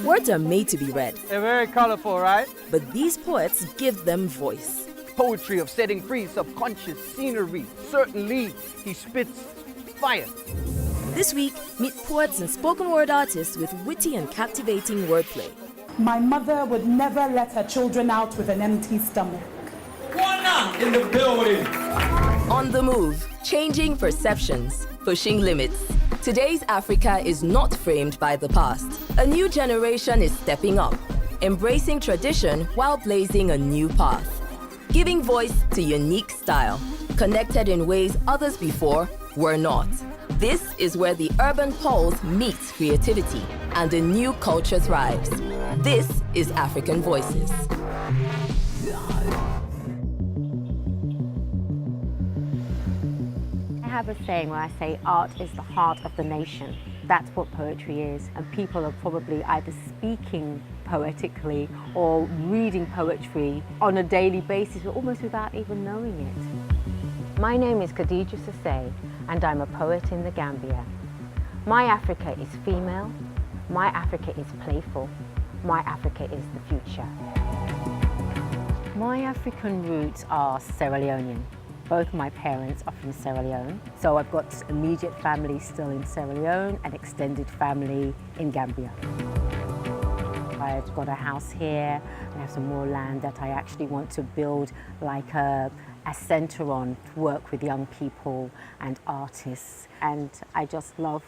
Words are made to be read. They're very colorful, right? But these poets give them voice. Poetry of setting free subconscious scenery. Certainly, he spits fire. This week, meet poets and spoken word artists with witty and captivating wordplay. My mother would never let her children out with an empty stomach. One in the building. On the move, changing perceptions, pushing limits. Today's Africa is not framed by the past. A new generation is stepping up, embracing tradition while blazing a new path. Giving voice to unique style, connected in ways others before were not. This is where the urban pulse meets creativity and a new culture thrives. This is African Voices. I have a saying where I say art is the heart of the nation. That's what poetry is, and people are probably either speaking poetically or reading poetry on a daily basis, almost without even knowing it. My name is Kadija Sesay, and I'm a poet in the Gambia. My Africa is female, my Africa is playful, my Africa is the future. My African roots are Sierra Leonean. Both my parents are from Sierra Leone, so I've got immediate family still in Sierra Leone and extended family in Gambia. I've got a house here, I have some more land that I actually want to build like a centre on to work with young people and artists, and I just love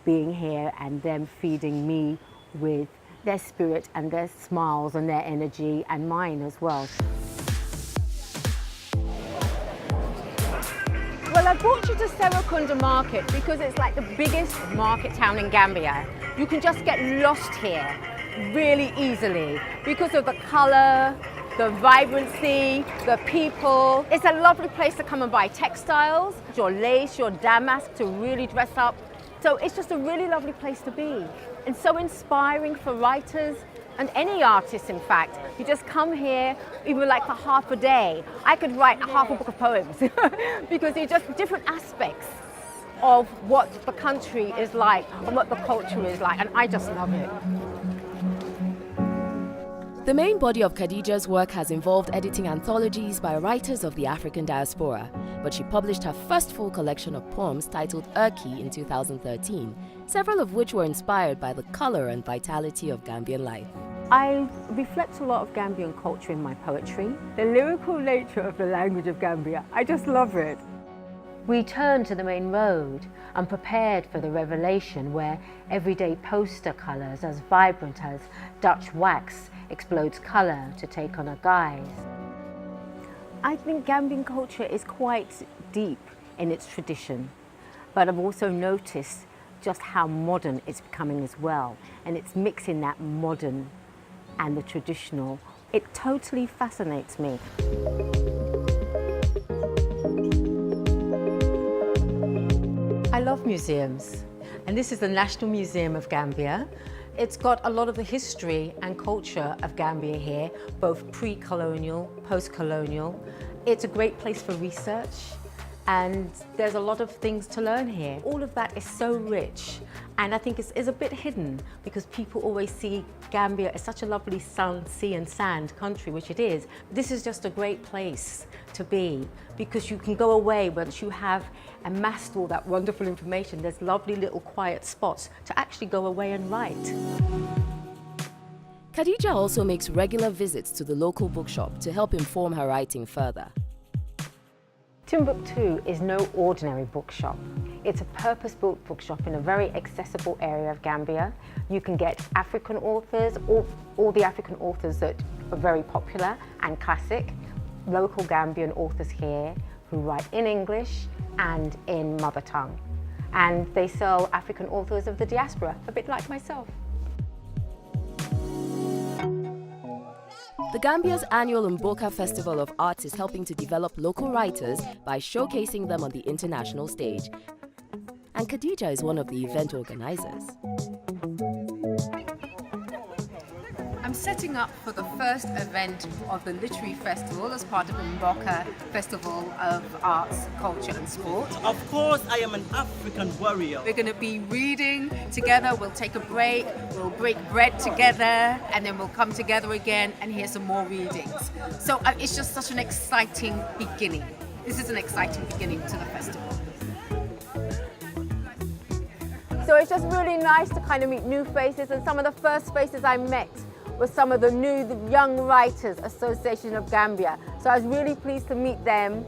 being here and them feeding me with their spirit and their smiles and their energy and mine as well. Well, I brought you to Serekunda Market because it's like the biggest market town in Gambia. You can just get lost here really easily because of the colour, the vibrancy, the people. It's a lovely place to come and buy textiles, your lace, your damask to really dress up. So it's just a really lovely place to be. And so inspiring for writers and any artist, in fact. You just come here, even like for half a day. I could write half a book of poems because it's just different aspects of what the country is like and what the culture is like, and I just love it. The main body of Kadija's work has involved editing anthologies by writers of the African diaspora, but she published her first full collection of poems titled Urki in 2013, several of which were inspired by the colour and vitality of Gambian life. I reflect a lot of Gambian culture in my poetry. The lyrical nature of the language of Gambia, I just love it. We turned to the main road and prepared for the revelation where everyday poster colours as vibrant as Dutch wax explodes colour to take on a guise. I think Gambian culture is quite deep in its tradition, but I've also noticed just how modern it's becoming as well, and it's mixing that modern and the traditional. It totally fascinates me. I love museums, and this is the National Museum of Gambia. It's got a lot of the history and culture of Gambia here, both pre-colonial, post-colonial. It's a great place for research, and there's a lot of things to learn here. All of that is so rich, and I think it's a bit hidden because people always see Gambia as such a lovely sun, sea and sand country, which it is. This is just a great place to be because you can go away once you have amassed all that wonderful information. There's lovely little quiet spots to actually go away and write. Kadija also makes regular visits to the local bookshop to help inform her writing further. Timbuktu is no ordinary bookshop. It's a purpose-built bookshop in a very accessible area of Gambia. You can get African authors, all the African authors that are very popular and classic, local Gambian authors here who write in English and in mother tongue. And they sell African authors of the diaspora, a bit like myself. The Gambia's annual Mboka Festival of Arts is helping to develop local writers by showcasing them on the international stage. And Kadija is one of the event organizers. I'm setting up for the first event of the Literary Festival as part of the Mboka Festival of Arts, Culture and Sport. Of course, I am an African warrior. We're going to be reading together, we'll take a break, we'll break bread together, and then we'll come together again and hear some more readings. So it's just such an exciting beginning. This is an exciting beginning to the festival. So it's just really nice to kind of meet new faces, and some of the first faces I met were some of the Young Writers Association of Gambia. So I was really pleased to meet them.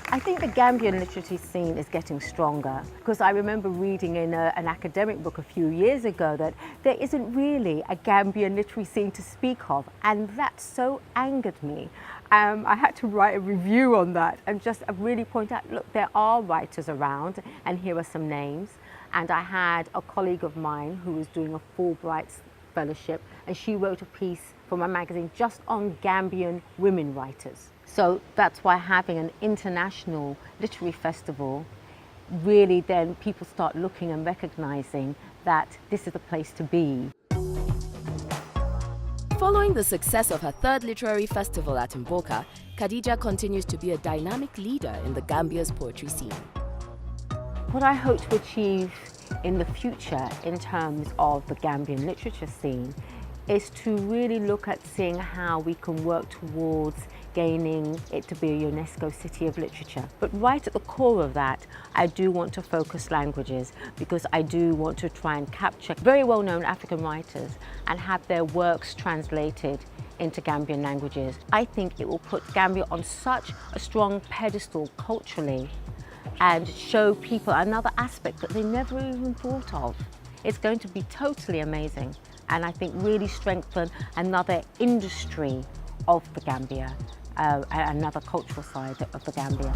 I think the Gambian literature scene is getting stronger, because I remember reading in an academic book a few years ago that there isn't really a Gambian literary scene to speak of, and that so angered me. I had to write a review on that and just really point out, look, there are writers around, and here are some names. And I had a colleague of mine who was doing a Fulbright fellowship, and she wrote a piece for my magazine just on Gambian women writers. So that's why having an international literary festival, really then people start looking and recognizing that this is the place to be. Following the success of her third literary festival at Mboka, Kadija continues to be a dynamic leader in the Gambia's poetry scene. What I hope to achieve in the future in terms of the Gambian literature scene is to really look at seeing how we can work towards gaining it to be a UNESCO City of Literature. But right at the core of that, I do want to focus languages, because I do want to try and capture very well-known African writers and have their works translated into Gambian languages. I think it will put Gambia on such a strong pedestal culturally and show people another aspect that they never even thought of. It's going to be totally amazing, and I think really strengthen another industry of the Gambia, another cultural side of the Gambia.